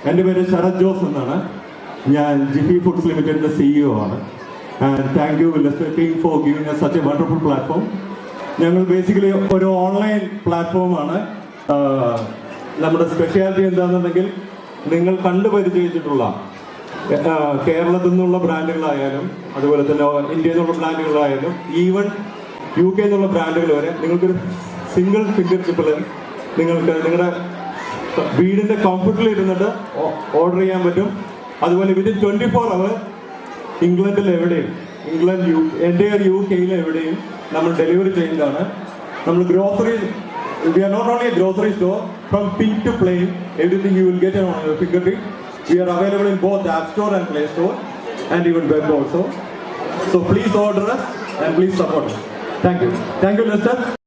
എൻ്റെ പേര് ശരത് ജോസ് എന്നാണ്. ഞാൻ ജിഫി ഫുഡ്സ് ലിമിറ്റഡിൻ്റെ CEO ആണ്. And thank you Leicester team for giving us such a wonderful platform. ഞങ്ങൾ ബേസിക്കലി ഒരു ഓൺലൈൻ പ്ലാറ്റ്ഫോമാണ്. നമ്മുടെ സ്പെഷ്യാലിറ്റി എന്താണെന്നുണ്ടെങ്കിൽ നിങ്ങൾ കണ്ടുപരിചയിച്ചിട്ടുള്ള കേരളത്തിൽ നിന്നുള്ള ബ്രാൻഡുകളായാലും അതുപോലെ തന്നെ ഇന്ത്യയിൽ നിന്നുള്ള ബ്രാൻഡുകളായാലും ഈവൻ UK എന്നുള്ള ബ്രാൻഡുകൾ വരെ നിങ്ങൾക്കൊരു സിംഗിൾ ഫിംഗർ ചിപ്പിൽ നിങ്ങൾക്ക് നിങ്ങളുടെ വീടിൻ്റെ കംഫർട്ടിൽ ഇരുന്നിട്ട് ഓർഡർ ചെയ്യാൻ പറ്റും. അതുപോലെ വിതിൻ 24 hours ഇംഗ്ലണ്ടിൽ എവിടെയും എൻ്റെ UK എവിടെയും നമ്മൾ ഡെലിവറി ചെയ്യുന്നതാണ്. നമ്മൾ grocery we are not only a grocery store, from pink to plain, everything you will get on your fingertip. We are available in both App Store and Play Store and even web also. So please order us and please support us. Thank you. Thank you, Lester.